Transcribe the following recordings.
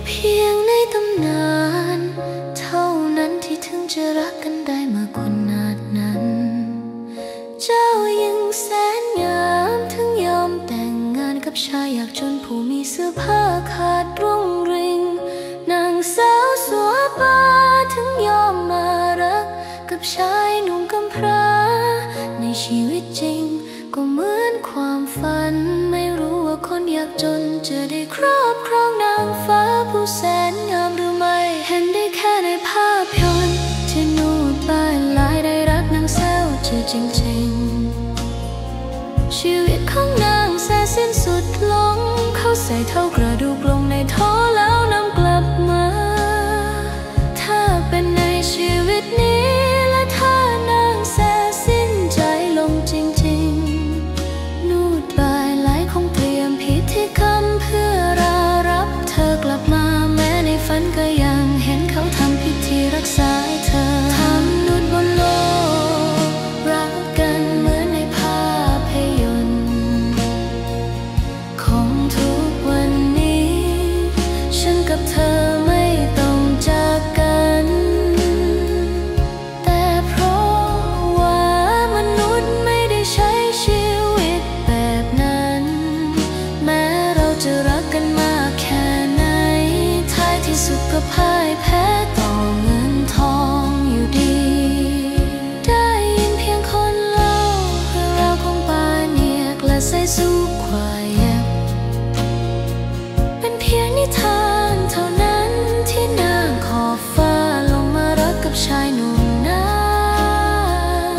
เพียงในตำนานเท่านั้นที่ถึงจะรักกันได้มากกว่านาดนั้นเจ้ายังแสนงามถึงยอมแต่งงานกับชายยากจนผู้มีเสื้อผ้าขาดรุ่งริ่งนางสาวสัวปาถึงยอมมารักกับชายหนุ่มกำพร้าในชีวิตจริงก็เหมือนความฝันไม่รู้ว่าคนยากจนจะได้ครอบครองนางฟ้าผู้แสนงามหรือไม่เห็นได้แค่ในภาพยนตร์ที่นูดปลายลายได้รักนางแซวเจอจริงๆชีวิตของนางแสนสิ้นสุดลงเขาใส่เท่ากระดูกลงในท้อแล้วนำกลับมาถ้าเป็นในชีวิตนี้และถ้านางแสนสิ้นใจลงจริงๆนูดปลายลายคงเตรียมพิธีกรรมเพื่อรอรับเธอกลับมาแม้ในฝันก็ยังเห็นเขาทำพิธีรักษาเธอทำนูดบนโลกรักกันเหมือนในภาพยนตร์ของทุกวันนี้ฉันกับเธอไม่ต้องจากกันแต่เพราะว่ามนุษย์ไม่ได้ใช้ชีวิตแบบนั้นแม้เราจะรักกันมากแค่ไหนท้ายที่สุดก็พ่ายแพ้ต่อเงินทองอยู่ดีได้ยินเพียงคนเล่าเรื่องราวของปาเนียกและใส่สู้ควายเป็นเพียงนิทานเท่านั้นที่นางขอบฟ้าลงมารักกับชายหนุ่มนั้น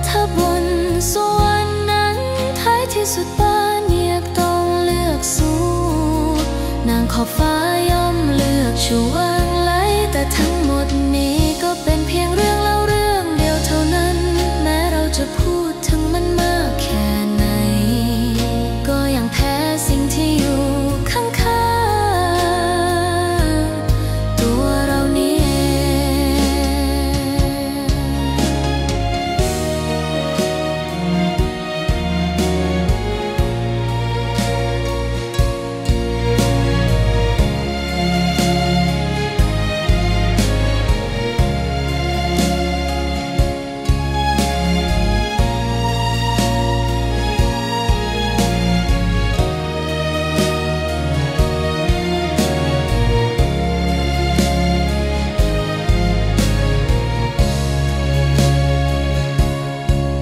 ถ้าบนสวรรค์นั้นท้ายที่สุดปาเนียกต้องเลือกสู้นางขอบฟ้าย่อมเลือกชูวางไล่แต่ทั้งหมดนี้ก็เป็นเพียงเรื่องเล่าเรื่องเดียวเท่านั้นแม้เราจะพูดถึงมันมากแค่ไหนก็ยังแพ้สิ่งที่อยู่ข้างๆตัวเรานี่เอง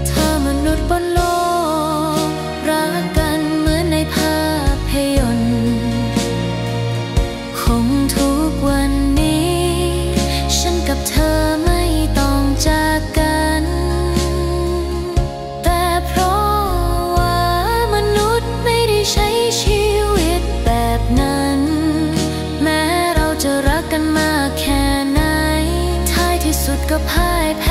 ถ้ามนุษย์บนโลกรักกันเหมือนในภาพยนตร์คงทุกวันนี้ฉันกับเธอไม่ต้องจากกันแต่เพราะว่ามนุษย์ไม่ได้ใช้ชีวิตแบบนั้นแม้เราจะรักกันมากแค่ไหนท้ายที่สุดก็พ่ายแพ้